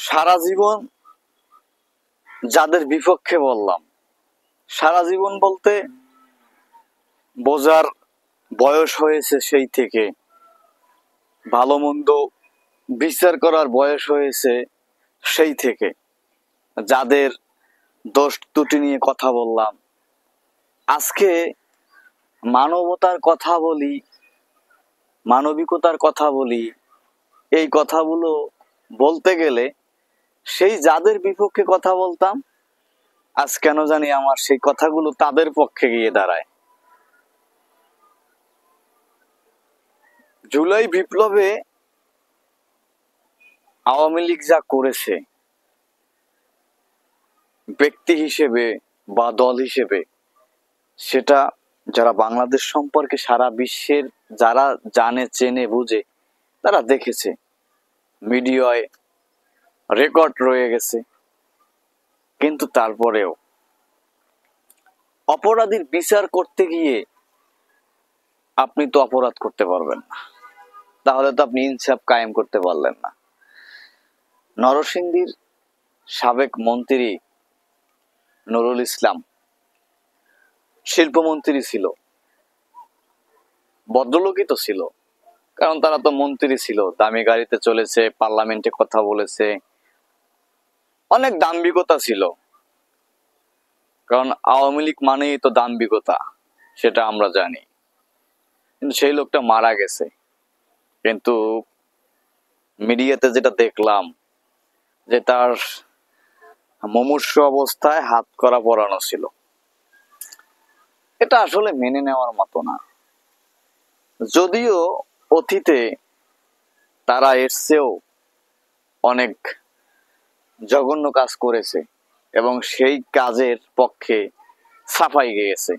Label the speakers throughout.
Speaker 1: সারা জীবন যাদের বিপক্ষে বললাম, সারা জীবন বলতে বোঝার বয়স হয়েছে সেই থেকে, ভালো মন্দ বিচার করার বয়স হয়েছে সেই থেকে, যাদের দোষ ত্রুটি নিয়ে কথা বললাম, আজকে মানবতার কথা বলি, মানবিকতার কথা বলি। এই কথাগুলো বলতে গেলে সেই যাদের বিপক্ষে কথা বলতাম, আজ কেন জানি আমার সেই কথাগুলো তাদের পক্ষে গিয়ে দাঁড়ায়। জুলাই বিপ্লবে আওয়ামী লীগ যা করেছে, ব্যক্তি হিসেবে বা দল হিসেবে, সেটা যারা বাংলাদেশ সম্পর্কে সারা বিশ্বের যারা জানে, চেনে, বুঝে, তারা দেখেছে, মিডিয়ায় রেকর্ড রয়ে গেছে। কিন্তু তারপরেও অপরাধীর বিচার করতে গিয়ে আপনি তো অপরাধ করতে পারবেন না, তাহলে তো আপনি ইনসাফ কায়েম করতে পারলেন না। নরসিংদীর সাবেক মন্ত্রী নুরুল ইসলাম শিল্পমন্ত্রী ছিল, ভদ্রলোকই তো ছিল, কারণ তারা তো মন্ত্রী ছিল, দামি গাড়িতে চলেছে, পার্লামেন্টে কথা বলেছে, অনেক দাম্ভিকতা ছিল, কারণ আওয়ামী লীগ মানেই তো দাম্ভিকতা, সেটা আমরা জানি। কিন্তু সেই লোকটা মারা গেছে। কিন্তু মিডিয়াতে যেটা দেখলাম, যে তার মুমূর্ষু অবস্থায় হাত করা পরানো ছিল, এটা আসলে মেনে নেওয়ার মতো না। যদিও অতীতে তারা এর চেয়েও অনেক জঘন্য কাজ করেছে এবং সেই কাজের পক্ষে সাফাই গেয়েছে,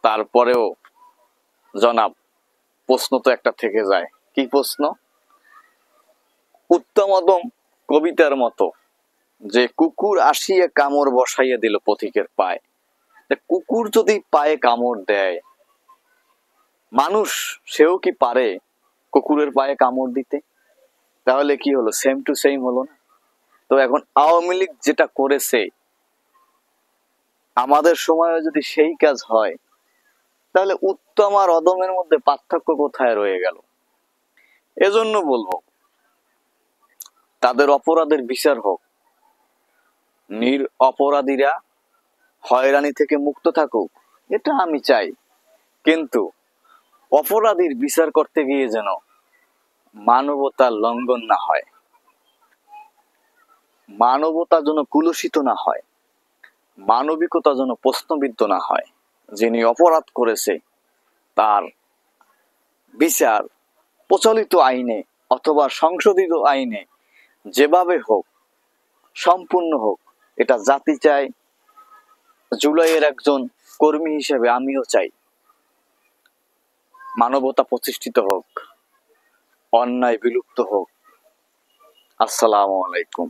Speaker 1: তারপরেও জনাব, প্রশ্ন তো একটা থেকে যায়। কি প্রশ্ন? উত্তমদম কবিতার মতো, যে কুকুর আসিয়া কামড় বসাইয়া দিল পথিকের পায়ে। কুকুর যদি পায়ে কামড় দেয়, মানুষ সেও কি পারে কুকুরের পায়ে কামড় দিতে? তাহলে কি হলো? সেম টু সেম হলো না? তো এখন আওয়ামী লীগ যেটা করেছে, আমাদের সময়ে যদি সেই কাজ হয়, তাহলে উত্তম আর অদমের মধ্যে পার্থক্য কোথায় রয়ে গেল? এজন্য বলবো, তাদের অপরাধের বিচার হোক, অপরাধীরা হয়রানি থেকে মুক্ত থাকুক, এটা আমি চাই। কিন্তু অপরাধীর বিচার করতে গিয়ে যেন মানবতার লঙ্ঘন না হয়, মানবতা যেন কুলুষিত না হয়, মানবিকতা যেন প্রশ্নবিদ্ধ না হয়। যিনি অপরাধ করেছে তার বিচার প্রচলিত আইনে অথবা সংশোধিত আইনে যেভাবে হোক, সম্পূর্ণ হোক, এটা জাতি চাই। জুলাইয়ের একজন কর্মী হিসেবে আমিও চাই মানবতা প্রতিষ্ঠিত হোক, অন্যায় বিলুপ্ত হোক। আসসালামু আলাইকুম।